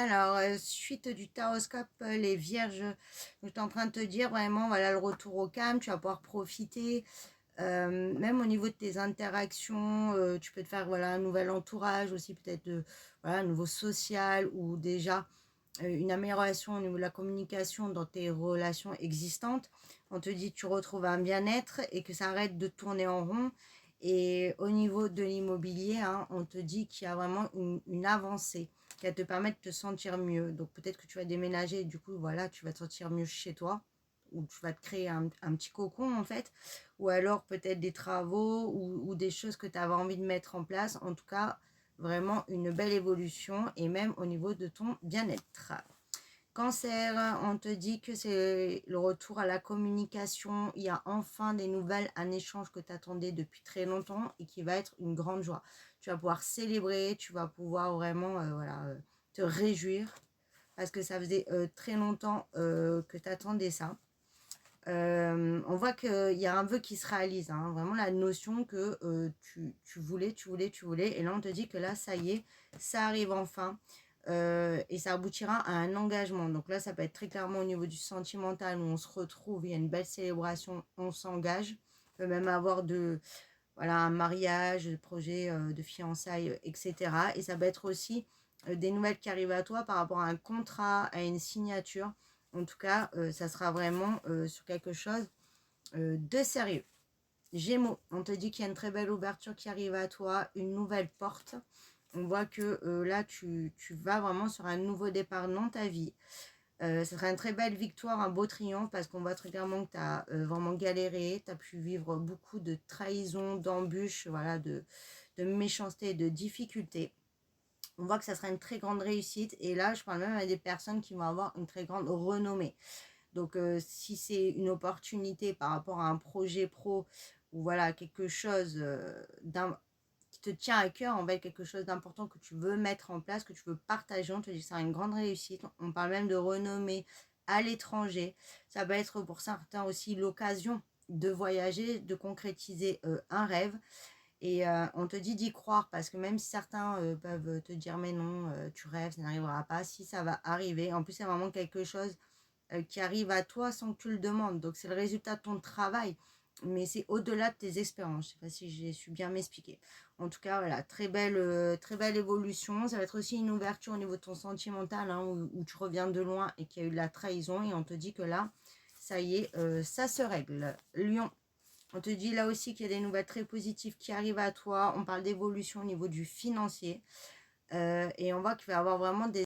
Alors, suite du taroscope, les vierges, je suis en train de te dire vraiment, voilà, le retour au calme, tu vas pouvoir profiter, même au niveau de tes interactions, tu peux te faire, voilà, un nouvel entourage aussi, peut-être, voilà, un nouveau social ou déjà une amélioration au niveau de la communication dans tes relations existantes. On te dit que tu retrouves un bien-être et que ça arrête de tourner en rond. Et au niveau de l'immobilier, hein, on te dit qu'il y a vraiment une avancée qui va te permettre de te sentir mieux. Donc peut-être que tu vas déménager, du coup, voilà, tu vas te sentir mieux chez toi, ou tu vas te créer un petit cocon en fait, ou alors peut-être des travaux ou des choses que tu avais envie de mettre en place. En tout cas, vraiment une belle évolution et même au niveau de ton bien-être. Cancer, on te dit que c'est le retour à la communication. Il y a enfin des nouvelles, un échange que tu attendais depuis très longtemps et qui va être une grande joie. Tu vas pouvoir célébrer, tu vas pouvoir vraiment voilà, te réjouir parce que ça faisait très longtemps que tu attendais ça. On voit qu'il y a un vœu qui se réalise, hein, vraiment la notion que tu voulais, et là on te dit que là, ça y est, ça arrive enfin, et ça aboutira à un engagement. Donc là, ça peut être très clairement au niveau du sentimental, où on se retrouve, il y a une belle célébration, on s'engage, on peut même avoir voilà, un mariage, des projets de fiançailles, etc. Et ça peut être aussi des nouvelles qui arrivent à toi par rapport à un contrat, à une signature. En tout cas, ça sera vraiment sur quelque chose de sérieux. Gémeaux, on te dit qu'il y a une très belle ouverture qui arrive à toi, une nouvelle porte. On voit que là, tu vas vraiment sur un nouveau départ dans ta vie. Ça sera une très belle victoire, un beau triomphe, parce qu'on voit très clairement que tu as vraiment galéré, tu as pu vivre beaucoup de trahison, d'embûches, voilà, de méchanceté, de difficultés. On voit que ça sera une très grande réussite, et là, je parle même à des personnes qui vont avoir une très grande renommée. Donc, si c'est une opportunité par rapport à un projet pro, ou voilà, quelque chose qui te tient à cœur, en fait, quelque chose d'important que tu veux mettre en place, que tu veux partager, on te dit que ça a une grande réussite. On parle même de renommée à l'étranger. Ça va être pour certains aussi l'occasion de voyager, de concrétiser un rêve. Et on te dit d'y croire, parce que même si certains peuvent te dire mais non, tu rêves, ça n'arrivera pas, si ça va arriver. En plus, c'est vraiment quelque chose qui arrive à toi sans que tu le demandes. Donc, c'est le résultat de ton travail, mais c'est au-delà de tes expériences. Je ne sais pas si j'ai su bien m'expliquer. En tout cas, voilà, très belle évolution. Ça va être aussi une ouverture au niveau de ton sentimental, hein, où tu reviens de loin et qu'il y a eu de la trahison. Et on te dit que là, ça y est, ça se règle. Lion, on te dit là aussi qu'il y a des nouvelles très positives qui arrivent à toi. On parle d'évolution au niveau du financier. Et on voit qu'il va y avoir vraiment des